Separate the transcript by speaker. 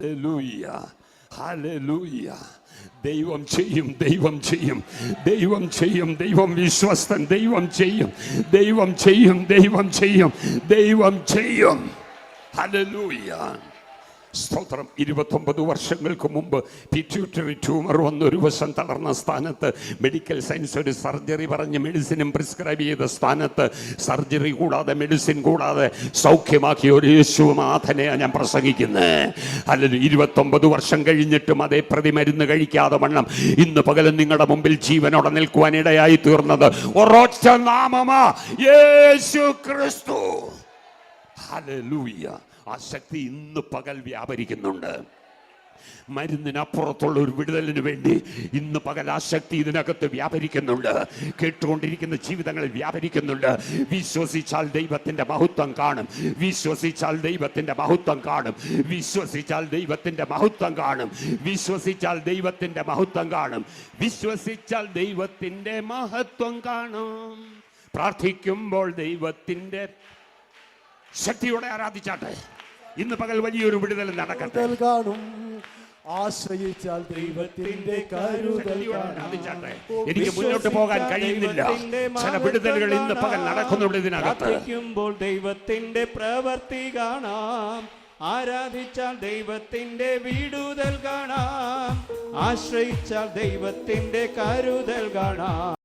Speaker 1: Hallelujah, hallelujah. ദൈവം ചെയ്യും, ദൈവം ചെയ്യും, ദൈവം ചെയ്യും, ദൈവം വിശ്വസ്തൻ, ദൈവം ചെയ്യും, ദൈവം ചെയ്യും, ദൈവം ചെയ്യും, ദൈവം ചെയ്യും. ഹല്ലേലൂയ, സ്തോത്രം. 29 വർഷങ്ങൾക്ക് മുമ്പ് പിറ്റ്യൂട്ടറി ട്യൂമർ വന്ന് ഒരു വശം തളർന്ന സ്ഥാനത്ത് മെഡിക്കൽ സയൻസ് ഒരു സർജറി പറഞ്ഞ് മെഡിസിനും പ്രിസ്ക്രൈബ് ചെയ്ത സ്ഥാനത്ത് സർജറി കൂടാതെ മെഡിസിൻ കൂടാതെ സൗഖ്യമാക്കിയ ഒരു യേശുനാഥനെയാണ് ഞാൻ പ്രസംഗിക്കുന്നത്. അല്ലെങ്കിൽ 29 വർഷം കഴിഞ്ഞിട്ടും അതേ പ്രതിമരുന്ന് കഴിക്കാതെ വണ്ണം ഇന്ന് പകലും നിങ്ങളുടെ മുമ്പിൽ ജീവനോടെ നിൽക്കുവാൻ ഇടയായി തീർന്നത് ഒരൊറ്റ നാമമാ, യേശു ക്രിസ്തു. ഹല്ലേലൂയ. ആ ശക്തി ഇന്ന് പകൽ വ്യാപരിക്കുന്നുണ്ട്. മരുന്നിനപ്പുറത്തുള്ള ഒരു വിടുതലിന് വേണ്ടി ഇന്ന് പകൽ ആ ശക്തി ഇതിനകത്ത് വ്യാപരിക്കുന്നുണ്ട്. കേട്ടുകൊണ്ടിരിക്കുന്ന ജീവിതങ്ങളിൽ വ്യാപരിക്കുന്നുണ്ട്. വിശ്വസിച്ചാൽ ദൈവത്തിന്റെ മഹത്വം കാണും, വിശ്വസിച്ചാൽ ദൈവത്തിന്റെ മഹത്വം കാണും, വിശ്വസിച്ചാൽ ദൈവത്തിന്റെ മഹത്വം കാണും, വിശ്വസിച്ചാൽ ദൈവത്തിന്റെ മഹത്വം കാണും, വിശ്വസിച്ചാൽ ദൈവത്തിന്റെ മഹത്വം കാണും. പ്രാർത്ഥിക്കുമ്പോൾ ദൈവത്തിന്റെ ശക്തിയോടെ ആരാധിച്ചാട്ടെ. ഇന്ന് പകൽ വലിയൊരു വിടുതൽ നടക്കട്ടെ.
Speaker 2: കാണും, ആശ്രയിച്ചാൽ ദൈവത്തിന്റെ കരുതൽ
Speaker 1: ആരാധിച്ചാട്ടെ. എനിക്ക് മുന്നോട്ട് പോകാൻ കഴിയുന്നില്ല. ചില വിടുതലുകൾ ഇന്ന് പകൽ നടക്കുന്നുണ്ട് ഇതിനകത്ത്.
Speaker 3: ദൈവത്തിന്റെ പ്രവൃത്തി കാണാം, ആരാധിച്ചാൽ ദൈവത്തിന്റെ വിടുതൽ കാണാം, ആശ്രയിച്ചാൽ ദൈവത്തിന്റെ കരുതൽ കാണാം.